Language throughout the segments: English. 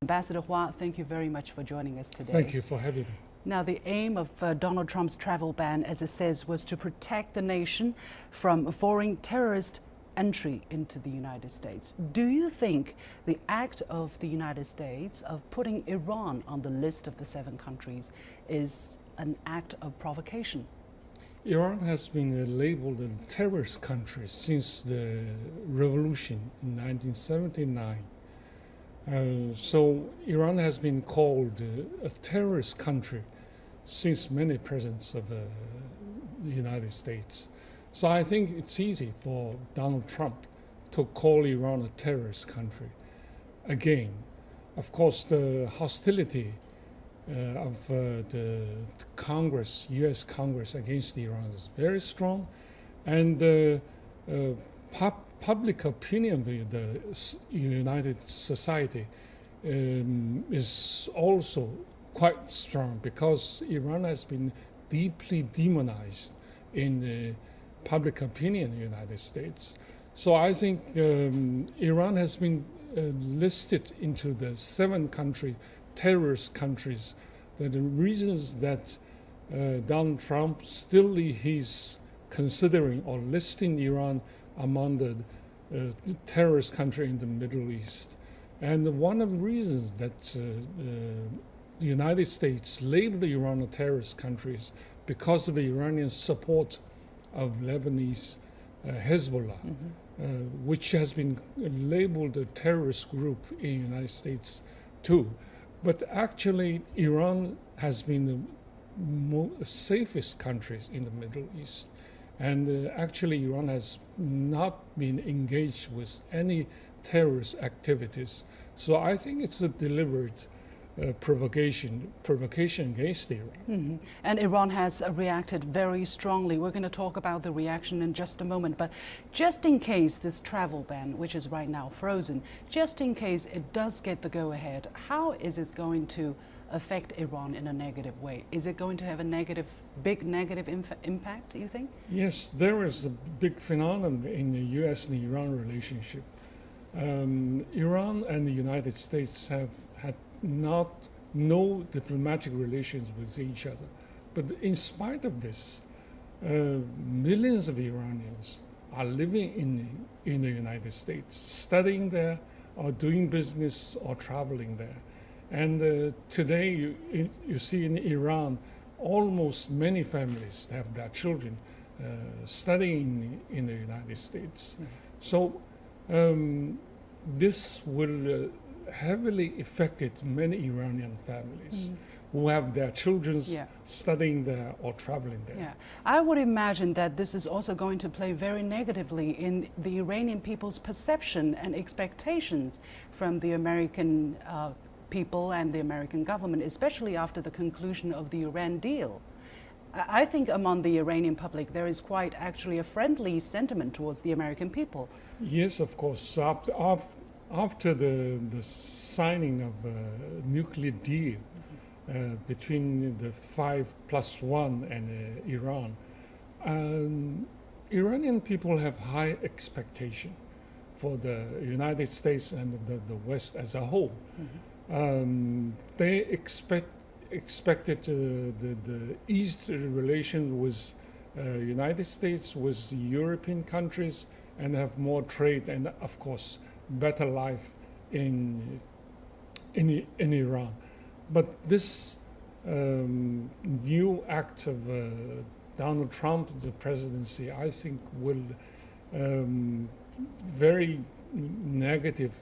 Ambassador Hua, thank you very much for joining us today. Thank you for having me. Now, the aim of Donald Trump's travel ban, as it says, was to protect the nation from foreign terrorist entry into the United States. Do you think the act of the United States of putting Iran on the list of the 7 countries is an act of provocation? Iran has been labeled a terrorist country since the revolution in 1979. So Iran has been called a terrorist country since many presidents of the United States. So I think it's easy for Donald Trump to call Iran a terrorist country. Again, of course, the hostility of the Congress, U.S. Congress against Iran is very strong, and public opinion of the United society is also quite strong because Iran has been deeply demonized in the public opinion in the United States. So I think Iran has been listed into the 7 terrorist countries. The reasons that Donald Trump still he's considering or listing Iran among the terrorist country in the Middle East. And one of the reasons that the United States labeled Iran a terrorist country is because of the Iranian support of Lebanese Hezbollah, which has been labeled a terrorist group in the United States too. But actually, Iran has been the safest countries in the Middle East. And actually, Iran has not been engaged with any terrorist activities. So I think it's a deliberate provocation against Iran. And Iran has reacted very strongly. We're going to talk about the reaction in just a moment. But just in case this travel ban, which is right now frozen, just in case it does get the go-ahead, how is it going to affect Iran in a negative way? Is it going to have a big negative impact, do you think? Yes, there is a big phenomenon in the U.S. and Iran relationship. Iran and the United States have had no diplomatic relations with each other. But in spite of this, millions of Iranians are living in the United States, studying there or doing business or traveling there. And today you see in Iran, almost many families have their children studying in the United States. So this will heavily affected many Iranian families who have their children studying there or traveling there. Yeah, I would imagine that this is also going to play very negatively in the Iranian people's perception and expectations from the American people and the American government, especially after the conclusion of the Iran deal. I think among the Iranian public there is quite actually a friendly sentiment towards the American people. Yes, of course. After the signing of a nuclear deal between the 5+1 and Iran, Iranian people have high expectation for the United States and the West as a whole. They expected the East relation with United States, with European countries, and have more trade and, of course, better life in Iran. But this new act of Donald Trump, the presidency, I think will very negative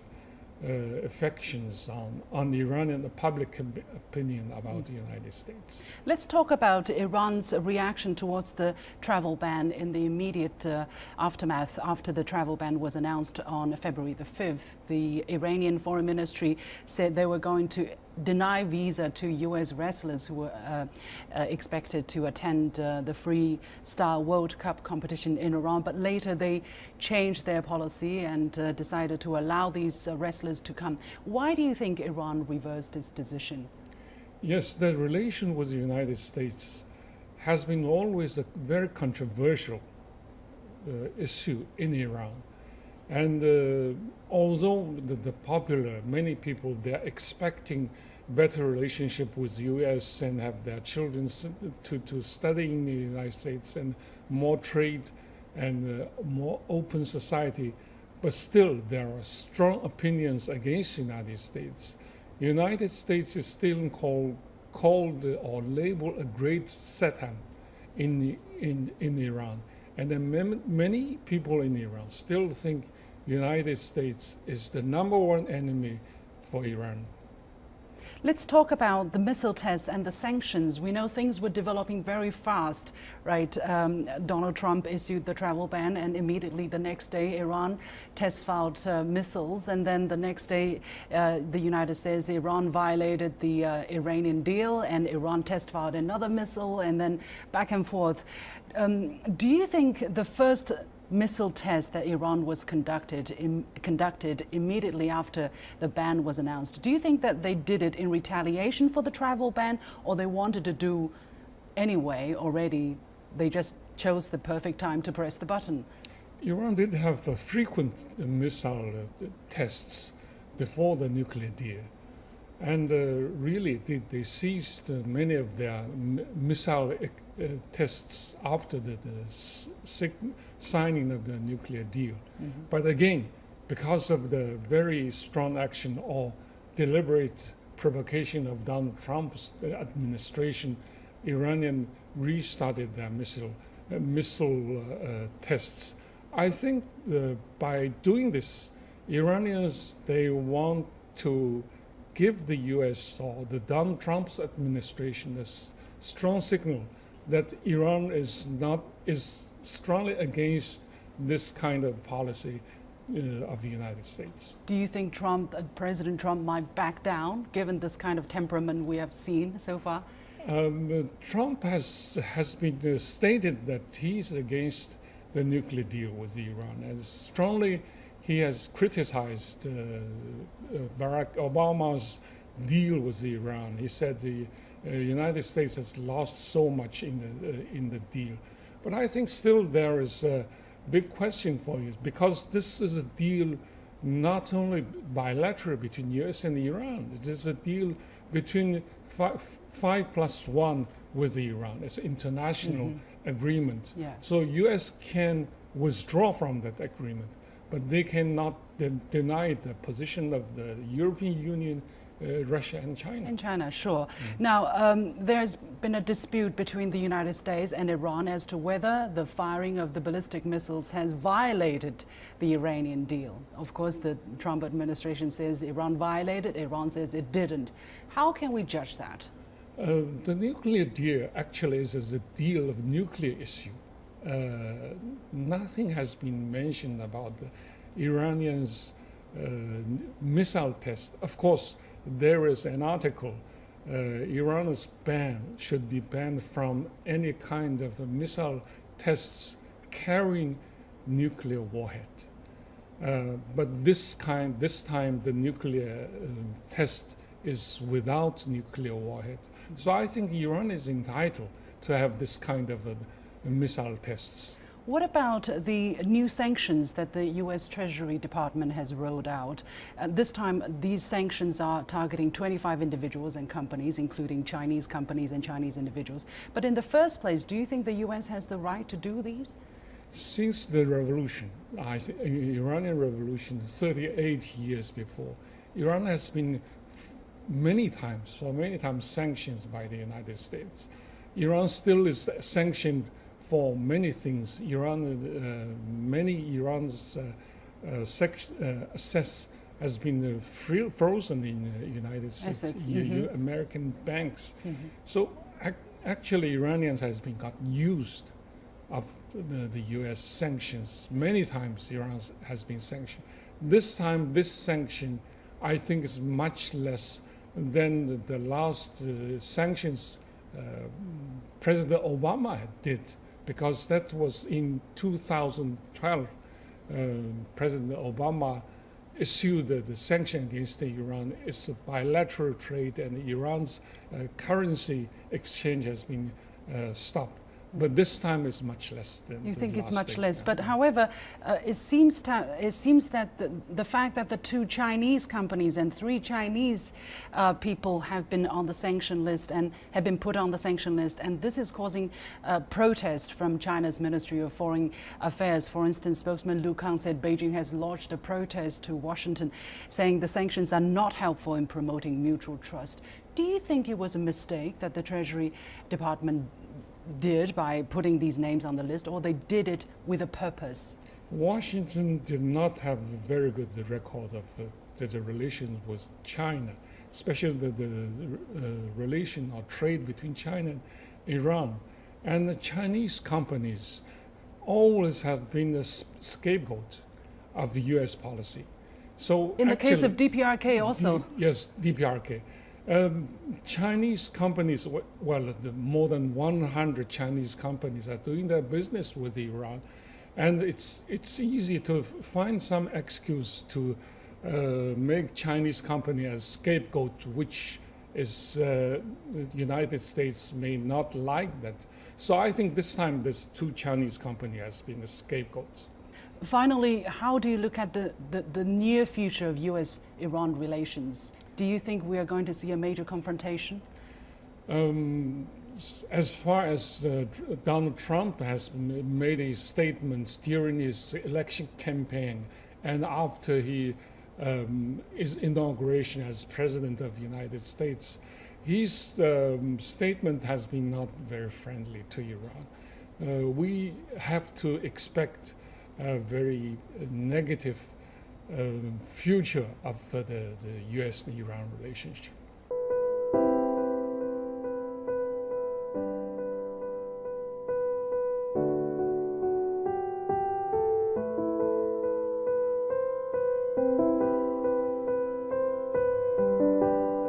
affections on Iran and the public opinion about the United States. Let's talk about Iran's reaction towards the travel ban in the immediate aftermath after the travel ban was announced on February the 5th. The Iranian Foreign Ministry said they were going to deny visa to U.S. wrestlers who were expected to attend the Freestyle World Cup competition in Iran, but later they changed their policy and decided to allow these wrestlers to come. Why do you think Iran reversed its decision? Yes, the relation with the United States has been always a very controversial issue in Iran. And although the popular, many people, they're expecting better relationship with U.S. and have their children to study in the United States and more trade and more open society, but still there are strong opinions against the United States. The United States is still called or labeled a great Satan in Iran. And then many people in Iran still think United States is the #1 enemy for Iran. Let's talk about the missile tests and the sanctions. We know things were developing very fast, right? Donald Trump issued the travel ban, and immediately the next day, Iran test fired missiles. And then the next day, the United States, Iran violated the Iranian deal, and Iran test fired another missile, and then back and forth. Do you think the first missile test that Iran was conducted immediately after the ban was announced, do you think that they did it in retaliation for the travel ban, or they wanted to do anyway already? They just chose the perfect time to press the button. Iran did have frequent missile tests before the nuclear deal. And really, they seized many of their missile tests after the signing of the nuclear deal. Mm-hmm. But again, because of the very strong action or deliberate provocation of Donald Trump's administration, Iranian restarted their missile tests. I think by doing this, Iranians, they want to give the U.S. or the Donald Trump's administration a strong signal that Iran is strongly against this kind of policy of the United States. Do you think President Trump might back down, given this kind of temperament we have seen so far? Trump has been stated that he's against the nuclear deal with Iran, and strongly he has criticized Barack Obama's deal with Iran. He said the United States has lost so much in the deal. But I think still there is a big question for you, because this is a deal not only bilateral between U.S. and Iran. It is a deal between 5+1 with Iran. It's an international agreement. Yeah. So U.S. can withdraw from that agreement, but they cannot deny the position of the European Union, Russia and China. And China, sure. Now, there's been a dispute between the United States and Iran as to whether the firing of the ballistic missiles has violated the Iranian deal. Of course, the Trump administration says Iran violated, Iran says it didn't. How can we judge that? The nuclear deal actually is a deal of nuclear issue. Nothing has been mentioned about the Iranians' missile test. Of course, there is an article, Iran's ban should be banned from any kind of missile tests carrying nuclear warhead. But this time the nuclear test is without nuclear warhead. So I think Iran is entitled to have this kind of missile tests. What about the new sanctions that the U.S. Treasury Department has rolled out? This time, these sanctions are targeting 25 individuals and companies, including Chinese companies and Chinese individuals. But in the first place, do you think the U.S. has the right to do these? Since the revolution, Iranian revolution, 38 years before, Iran has been many times sanctioned by the United States. Iran still is sanctioned for many things. Many Iran's assets has been frozen in the United States, American banks. So actually, Iranians has been got used of the U.S. sanctions. Many times Iran has been sanctioned. This time, this sanction, I think, is much less than the last sanctions President Obama did, because that was in 2012. President Obama issued the sanction against Iran. It's a bilateral trade, and Iran's currency exchange has been stopped. But this time is much less than You the think it's last much day. less, Yeah. but however, it seems that the fact that the 2 Chinese companies and 3 Chinese people have been on the sanction list and have been put on the sanction list, and this is causing protest from China's Ministry of Foreign Affairs. For instance, spokesman Lu Kang said Beijing has lodged a protest to Washington, saying the sanctions are not helpful in promoting mutual trust. Do you think it was a mistake that the Treasury Department did by putting these names on the list, or they did it with a purpose? Washington did not have a very good record of the relations with China, especially the relation or trade between China and Iran. And the Chinese companies always have been the scapegoat of the U.S. policy. So In the case of actually, DPRK also. Yes, DPRK. Chinese companies, well, more than 100 Chinese companies are doing their business with Iran. And it's easy to find some excuse to make Chinese company as scapegoat, which is the United States may not like that. So I think this time this 2 Chinese company has been the scapegoats. Finally, how do you look at the near future of US-Iran relations? Do you think we are going to see a major confrontation? As far as Donald Trump has made a statement during his election campaign and after his inauguration as President of the United States, his statement has been not very friendly to Iran. We have to expect a very negative future of the U.S. and Iran relationship.